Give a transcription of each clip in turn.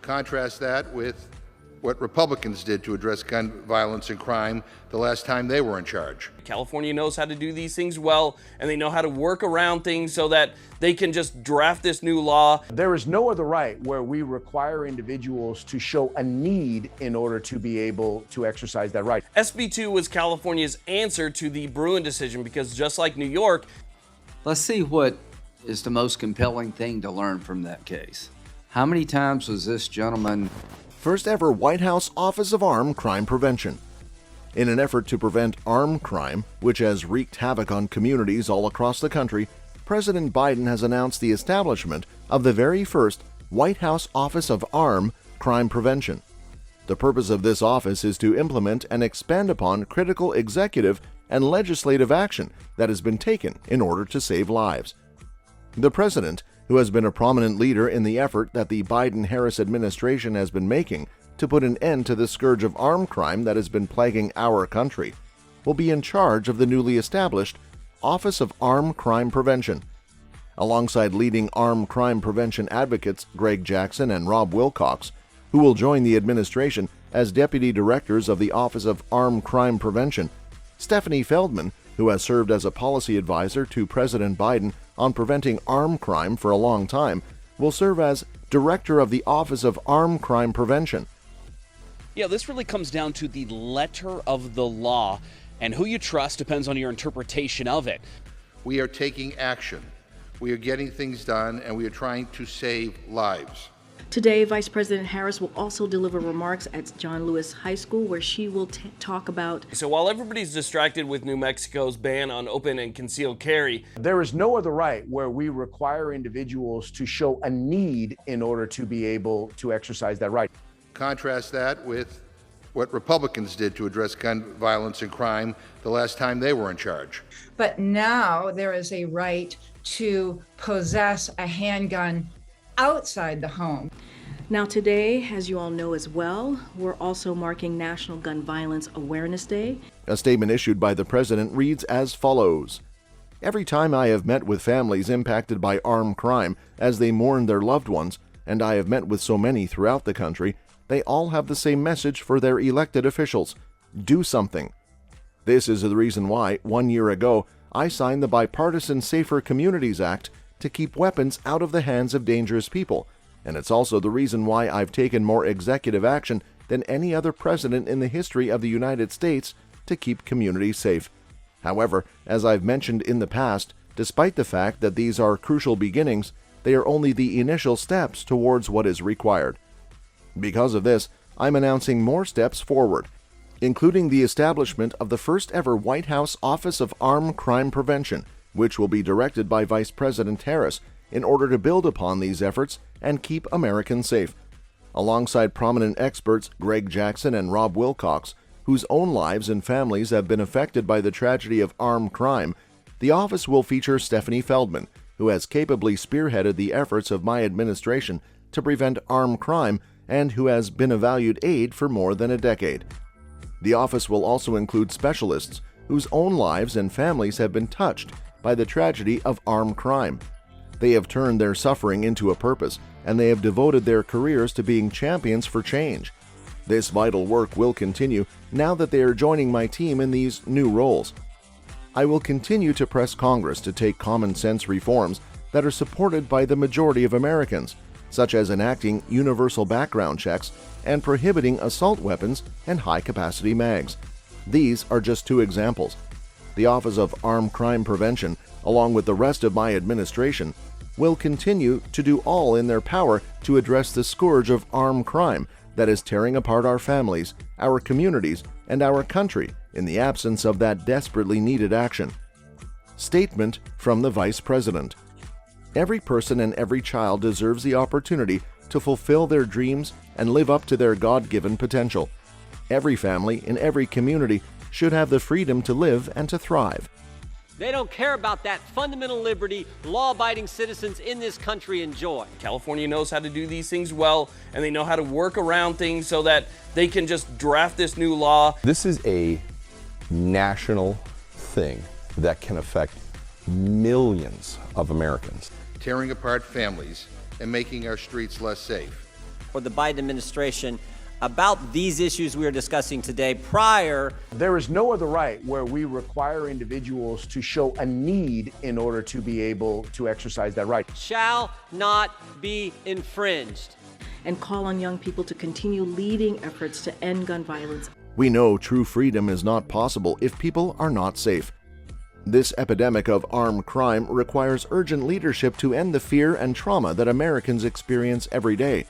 Contrast that with what Republicans did to address gun violence and crime the last time they were in charge. California knows how to do these things well, and they know how to work around things so that they can just draft this new law. There is no other right where we require individuals to show a need in order to be able to exercise that right. SB 2 was California's answer to the Bruen decision because just like New York, let's see what is the most compelling thing to learn from that case. How many times was this gentleman first ever White House Office of Armed Crime Prevention? In an effort to prevent armed crime, which has wreaked havoc on communities all across the country, President Biden has announced the establishment of the very first White House Office of Armed Crime Prevention. The purpose of this office is to implement and expand upon critical executive and legislative action that has been taken in order to save lives. The president, who has been a prominent leader in the effort that the Biden-Harris administration has been making to put an end to the scourge of armed crime that has been plaguing our country, will be in charge of the newly established Office of Armed Crime Prevention. Alongside leading armed crime prevention advocates Greg Jackson and Rob Wilcox, who will join the administration as deputy directors of the Office of Armed Crime Prevention, Stephanie Feldman, who has served as a policy advisor to President Biden on preventing armed crime for a long time, will serve as director of the Office of Armed Crime Prevention. Yeah, this really comes down to the letter of the law, and who you trust depends on your interpretation of it. We are taking action. We are getting things done, and we are trying to save lives. Today, Vice President Harris will also deliver remarks at John Lewis High School, where she will talk about. So while everybody's distracted with New Mexico's ban on open and concealed carry, there is no other right where we require individuals to show a need in order to be able to exercise that right. Contrast that with what Republicans did to address gun violence and crime the last time they were in charge. But now there is a right to possess a handgun outside the home. Now today, as you all know as well, we're also marking National Gun Violence Awareness Day. A statement issued by the president reads as follows: "Every time I have met with families impacted by armed crime as they mourn their loved ones, and I have met with so many throughout the country, they all have the same message for their elected officials: do something. This is the reason why, 1 year ago, I signed the bipartisan Safer Communities Act to keep weapons out of the hands of dangerous people, and it's also the reason why I've taken more executive action than any other president in the history of the United States to keep communities safe. However, as I've mentioned in the past, despite the fact that these are crucial beginnings, they are only the initial steps towards what is required. Because of this, I'm announcing more steps forward, including the establishment of the first ever White House Office of Armed Crime Prevention, which will be directed by Vice President Harris in order to build upon these efforts and keep Americans safe. Alongside prominent experts Greg Jackson and Rob Wilcox, whose own lives and families have been affected by the tragedy of armed crime, the office will feature Stephanie Feldman, who has capably spearheaded the efforts of my administration to prevent armed crime and who has been a valued aide for more than a decade. The office will also include specialists whose own lives and families have been touched by the tragedy of armed crime. They have turned their suffering into a purpose, and they have devoted their careers to being champions for change. This vital work will continue now that they are joining my team in these new roles. I will continue to press Congress to take common sense reforms that are supported by the majority of Americans, such as enacting universal background checks and prohibiting assault weapons and high-capacity mags. These are just two examples. The Office of Armed Crime Prevention, along with the rest of my administration, will continue to do all in their power to address the scourge of armed crime that is tearing apart our families, our communities, and our country in the absence of that desperately needed action. Statement from the Vice President. Every person and every child deserves the opportunity to fulfill their dreams and live up to their God-given potential. Every family in every community should have the freedom to live and to thrive. They don't care about that fundamental liberty law-abiding citizens in this country enjoy. California knows how to do these things well, and they know how to work around things so that they can just draft this new law. This is a national thing that can affect millions of Americans. Tearing apart families and making our streets less safe. or the Biden administration about these issues we are discussing today prior. There is no other right where we require individuals to show a need in order to be able to exercise that right. Shall not be infringed. And call on young people to continue leading efforts to end gun violence. We know true freedom is not possible if people are not safe. This epidemic of armed crime requires urgent leadership to end the fear and trauma that Americans experience every day.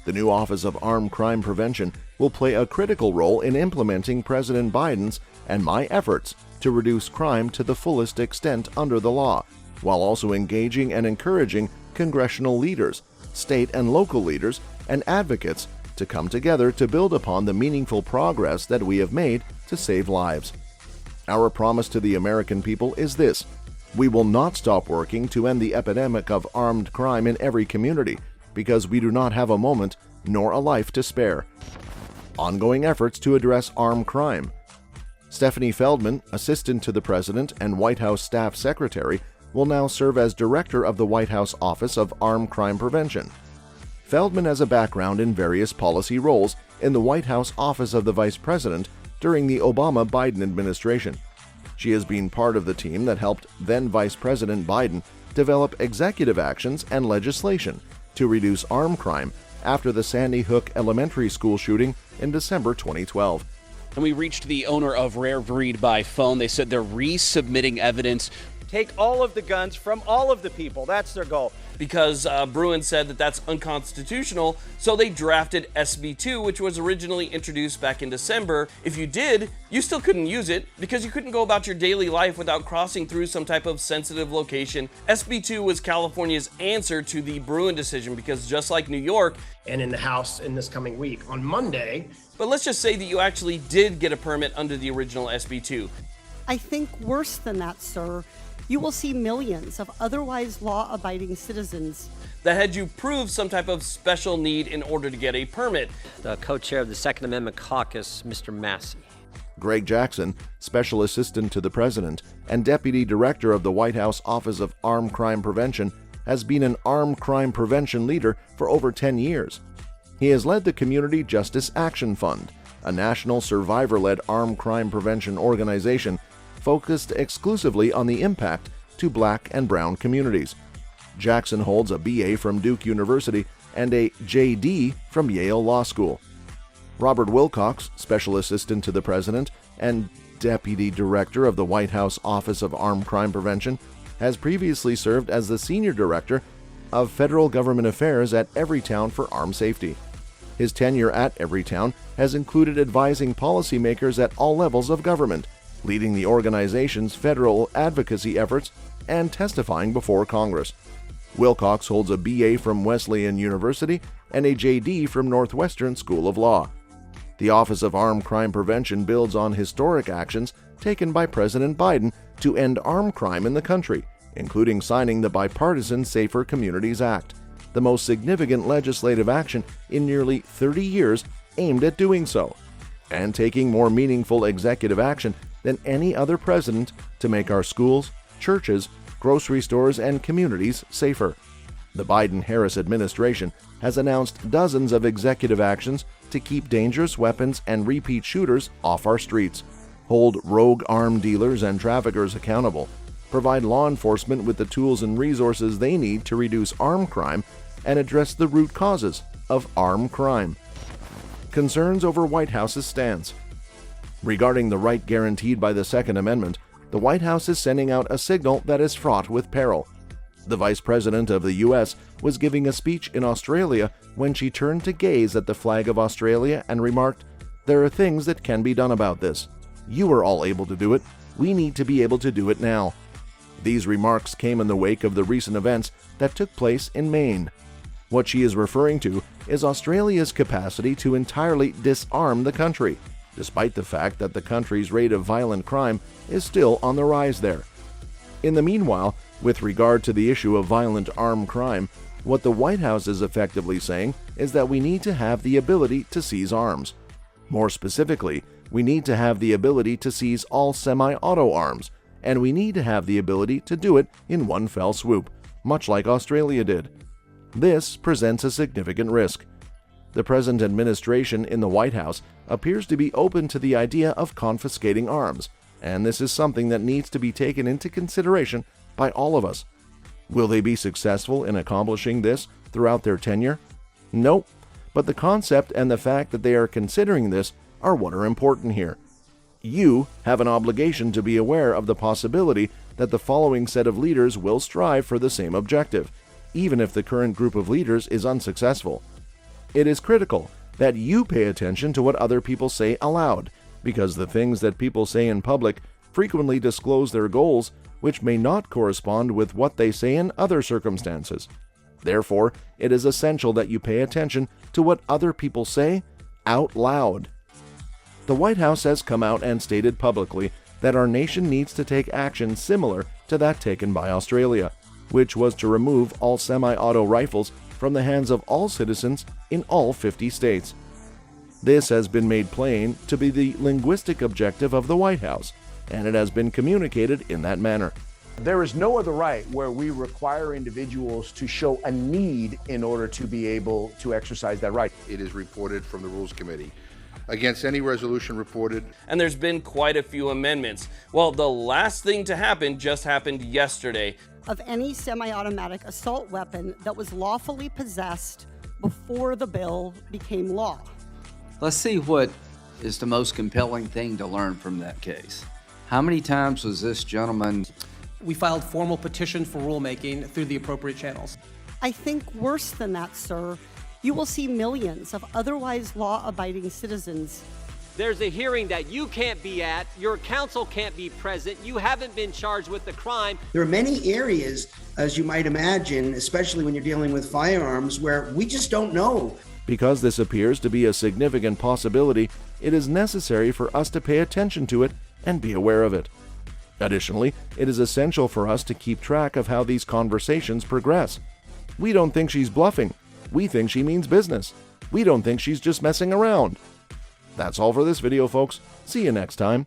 The new Office of Armed Crime Prevention will play a critical role in implementing President Biden's and my efforts to reduce crime to the fullest extent under the law, while also engaging and encouraging congressional leaders, state and local leaders, and advocates to come together to build upon the meaningful progress that we have made to save lives. Our promise to the American people is this: we will not stop working to end the epidemic of armed crime in every community, because we do not have a moment nor a life to spare. Ongoing efforts to address armed crime. Stephanie Feldman, Assistant to the President and White House Staff Secretary, will now serve as Director of the White House Office of Armed Crime Prevention. Feldman has a background in various policy roles in the White House Office of the Vice President during the Obama-Biden administration. She has been part of the team that helped then Vice President Biden develop executive actions and legislation to reduce armed crime after the Sandy Hook Elementary School shooting in December 2012. And we reached the owner of Rare Breed by phone. They said they're resubmitting evidence. Take all of the guns from all of the people. That's their goal. Because Bruin said that that's unconstitutional, so they drafted SB 2, which was originally introduced back in December. If you did, you still couldn't use it because you couldn't go about your daily life without crossing through some type of sensitive location. SB 2 was California's answer to the Bruin decision because just like New York, And in the House in this coming week, on Monday. but let's just say that you actually did get a permit under the original SB 2. I think worse than that, sir. You will see millions of otherwise law-abiding citizens that had you prove some type of special need in order to get a permit. The co-chair of the Second Amendment Caucus, Mr. Massey. Greg Jackson, Special Assistant to the President and Deputy Director of the White House Office of Armed Crime Prevention, has been an armed crime prevention leader for over 10 years. He has led the Community Justice Action Fund, a national survivor-led armed crime prevention organization focused exclusively on the impact to Black and Brown communities. Jackson holds a BA from Duke University and a JD from Yale Law School. Robert Wilcox, Special Assistant to the President and Deputy Director of the White House Office of Armed Crime Prevention, has previously served as the Senior Director of Federal Government Affairs at Everytown for Armed Safety. His tenure at Everytown has included advising policymakers at all levels of government, leading the organization's federal advocacy efforts, and testifying before Congress. Wilcox holds a BA from Wesleyan University and a JD from Northwestern School of Law. The Office of Armed Crime Prevention builds on historic actions taken by President Biden to end armed crime in the country, including signing the bipartisan Safer Communities Act, the most significant legislative action in nearly 30 years aimed at doing so, and taking more meaningful executive action than any other president to make our schools, churches, grocery stores, and communities safer. The Biden-Harris administration has announced dozens of executive actions to keep dangerous weapons and repeat shooters off our streets, hold rogue arms dealers and traffickers accountable, provide law enforcement with the tools and resources they need to reduce armed crime, and address the root causes of armed crime. Concerns over White House's stance. Regarding the right guaranteed by the Second Amendment, the White House is sending out a signal that is fraught with peril. The Vice President of the U.S. was giving a speech in Australia when she turned to gaze at the flag of Australia and remarked, "There are things that can be done about this. You were all able to do it. We need to be able to do it now." These remarks came in the wake of the recent events that took place in Maine. What she is referring to is Australia's capacity to entirely disarm the country, despite the fact that the country's rate of violent crime is still on the rise there. In the meanwhile, with regard to the issue of violent armed crime, what the White House is effectively saying is that we need to have the ability to seize arms. More specifically, we need to have the ability to seize all semi-auto arms, and we need to have the ability to do it in one fell swoop, much like Australia did. This presents a significant risk. The present administration in the White House appears to be open to the idea of confiscating arms, and this is something that needs to be taken into consideration by all of us. Will they be successful in accomplishing this throughout their tenure? Nope, but the concept and the fact that they are considering this are what are important here. You have an obligation to be aware of the possibility that the following set of leaders will strive for the same objective, even if the current group of leaders is unsuccessful. It is critical that you pay attention to what other people say aloud, because the things that people say in public frequently disclose their goals, which may not correspond with what they say in other circumstances. Therefore, it is essential that you pay attention to what other people say out loud. The White House has come out and stated publicly that our nation needs to take action similar to that taken by Australia, which was to remove all semi-auto rifles from the hands of all citizens in all 50 states. This has been made plain to be the linguistic objective of the White House, and it has been communicated in that manner. There is no other right where we require individuals to show a need in order to be able to exercise that right. It is reported from the Rules Committee. Against any resolution reported. And there's been quite a few amendments. Well, the last thing to happen just happened yesterday. Of any semi-automatic assault weapon that was lawfully possessed before the bill became law. Let's see what is the most compelling thing to learn from that case. How many times was this gentleman? We filed formal petitions for rulemaking through the appropriate channels. I think worse than that, sir. You will see millions of otherwise law-abiding citizens. There's a hearing that you can't be at, your counsel can't be present, you haven't been charged with the crime. There are many areas, as you might imagine, especially when you're dealing with firearms, where we just don't know. Because this appears to be a significant possibility, it is necessary for us to pay attention to it and be aware of it. Additionally, it is essential for us to keep track of how these conversations progress. We don't think she's bluffing. We think she means business. We don't think she's just messing around. That's all for this video, folks. See you next time.